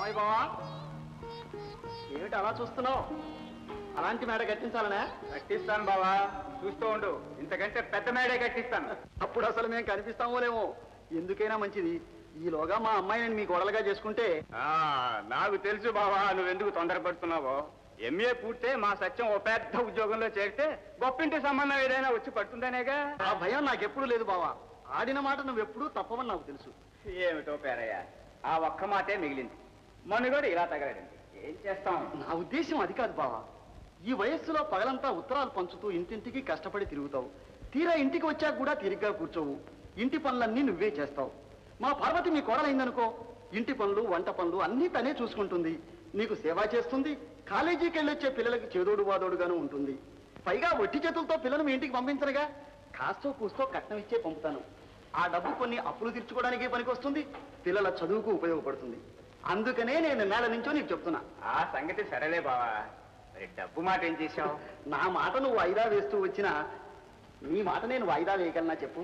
ఏమై బావా, ఏమిటి అలా చూస్తున్నావు? అలాంటి మేడ కట్టించాలనే? కట్టిస్తాను బావా, చూస్తూ ఉండు. ఇంతకంటే పెద్ద మేడే కట్టిస్తాను. అప్పుడు అసలు మేము కనిపిస్తామో లేమో. ఎందుకైనా మంచిది, ఈలోగా మా అమ్మాయిని మీ కోడలుగా చేసుకుంటే. నాకు తెలుసు బావా, నువ్వెందుకు తొందరపడుతున్నావో. ఎంఏ పూర్తే మా సత్యం ఓ పెద్ద ఉద్యోగంలో చేరితే గొప్పింటి సంబంధం ఏదైనా వచ్చి పడుతుందనేగా. ఆ భయం నాకెప్పుడు లేదు బావా. ఆడిన మాట నువ్వెప్పుడూ తప్పవని నాకు తెలుసు. ఏమిటో పేరయ్య, ఆ ఒక్క మాటే మిగిలింది. మనుగోడు ఇలా తగలడింది, ఏం చేస్తాం? నా ఉద్దేశం అది కాదు బావా. ఈ వయస్సులో పగలంతా ఉత్తరాలు పంచుతూ ఇంటింటికి కష్టపడి తిరుగుతావు. తీరా ఇంటికి వచ్చాక కూడా తిరిగ్గా కూర్చోవు. ఇంటి పనులన్నీ నువ్వే చేస్తావు. మా పార్వతి మీ కోడలైందనుకో, ఇంటి పనులు వంట పనులు అన్నీ తనే చూసుకుంటుంది. నీకు సేవ చేస్తుంది. కాలేజీకి వెళ్ళొచ్చే పిల్లలకి చేదోడు వాదోడుగాను ఉంటుంది. పైగా ఒట్టి చేతులతో పిల్లలు మీ ఇంటికి పంపించరుగా. కాస్తో కూస్తో కట్నం ఇచ్చే పంపుతాను. ఆ డబ్బు కొన్ని అప్పులు తీర్చుకోవడానికి పనికొస్తుంది, పిల్లల చదువుకు ఉపయోగపడుతుంది. అందుకనే నేను నెల నుంచో నీకు చెప్తున్నా. ఆ సంగతి సరేలే బావా, మరి డబ్బు మాట ఏం చేశావు? నా మాట నువ్వు వాయిదా వేస్తూ వచ్చినా నీ మాట నేను వాయిదా వేయగలనా చెప్పు?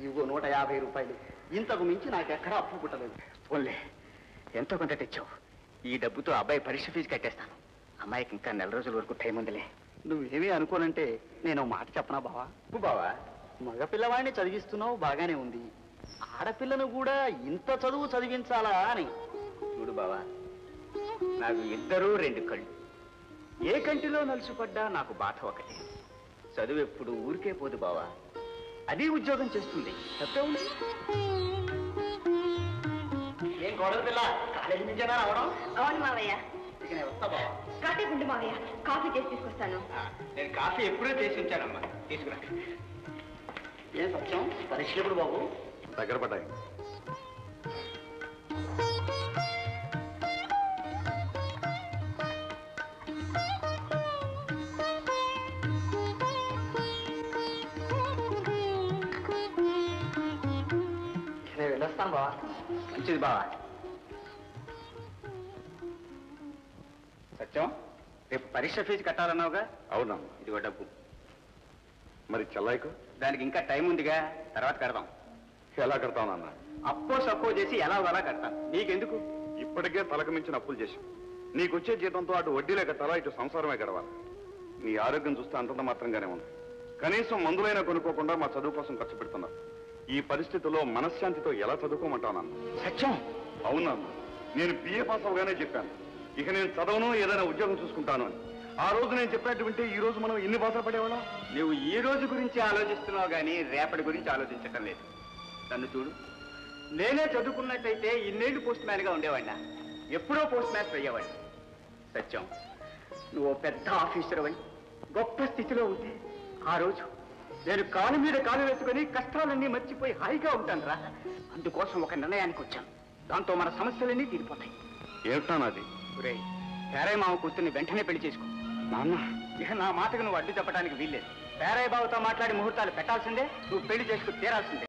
ఇవ్వు 150 రూపాయలు. ఇంతకు మించి నాకెక్కడా అప్పు పుట్టలేదు. పోన్లే, ఎంతో కొంత తెచ్చావు. ఈ డబ్బుతో అబ్బాయి పరీక్ష ఫీజు కట్టేస్తాను. అమ్మాయికి ఇంకా నెల రోజుల వరకు టైం ఉందిలే. నువ్వేమీ అనుకోనంటే నేను మాట చెప్పనా బావా? బావా, మగపిల్లవాడిని చదివిస్తున్నావు బాగానే ఉంది. ఆడపిల్లను కూడా ఇంత చదువు చదివించాలా అని. చూడు బావా, నాకు ఇద్దరూ 2 కళ్ళు. ఏ కంటిలో నలుసుపడ్డా నాకు బాధ ఒకటే. చదువు ఎప్పుడు ఊరికే పోదు బావా, అది ఉద్యోగం చేస్తుంది. తప్పే ఉంది. ఏం గొడవ పిల్ల, కాలేజీ నుంచేనా రావడం? అవును మావయ్య. ఇక నేను వస్తా బావా. కాఫీ గుండు మావయ్య, కాఫీ చేసి తీసుకొస్తాను. నేను కాఫీ ఎప్పుడూ చేసి ఉంచానమ్మా, తీసుకురా. ఏం సత్యం, పరీక్షలు ఎప్పుడు బాబు? దగ్గర పడ్డాయి. నేను వెళ్ళొస్తాను బావా. మంచిది బావా. సత్యం, రేపు పరీక్ష ఫీజు కట్టాలన్నావుగా? అవునమ్మా. ఇదిగో డబ్బు. మరి చెల్లాయికు దానికి ఇంకా టైం ఉందిగా, తర్వాత కడదాం. ఎలా కడతావు నాన్న? అప్పో సప్పో చేసి ఎలా అలా కడతాం. నీకెందుకు? ఇప్పటికే తలకు మించిన అప్పులు చేశావు. నీకొచ్చే జీతంతో అటు వడ్డీలే కట్టాలా, ఇటు సంసారమే గడవాలి. నీ ఆరోగ్యం చూస్తే అంతంత మాత్రంగానే ఉంది. కనీసం మందులైనా కొనుక్కోకుండా మా చదువు కోసం ఖర్చు పెడుతున్నావు. ఈ పరిస్థితుల్లో మనశ్శాంతితో ఎలా చదువుకోమంటావు నాన్న? సత్యం, అవునన్న, నేను బిఏ పాస్ అవగానే చెప్పాను, ఇక నేను చదవను, ఏదైనా ఉద్యోగం చూసుకుంటాను అని. ఆ రోజు నేను చెప్పినట్టు వింటే ఈ రోజు మనం ఎన్ని బాధలు పడేవాళ్ళం? నువ్వు ఈ రోజు గురించి ఆలోచిస్తున్నావు కానీ రేపటి గురించి ఆలోచించటం లేదు. నన్ను చూడు, నేనే చదువుకున్నట్టయితే ఇన్నేళ్ళు పోస్ట్ మ్యాన్గా ఉండేవాడినా, ఎప్పుడో పోస్ట్ మ్యాన్ అయ్యేవాడిని. సత్యం, నువ్వు పెద్ద ఆఫీసర్ అని గొప్ప స్థితిలో ఉంటే ఆ రోజు నేను కాలు మీద కాలు వేసుకొని కష్టాలన్నీ మర్చిపోయి హాయిగా ఉంటాను రా. అందుకోసం ఒక నిర్ణయానికి వచ్చాను. దాంతో మన సమస్యలన్నీ తీరిపోతాయి. ఏమిటా నాది? పేరయ్య మామ కూతుర్ని వెంటనే పెళ్లి చేసుకో. నాన్న, ఇక నా మాటకు నువ్వు అడ్డు చెప్పడానికి వీల్లేదు. పేరయ్య బాబుతో మాట్లాడి ముహూర్తాలు పెట్టాల్సిందే, నువ్వు పెళ్లి చేసుకు తీరాల్సిందే.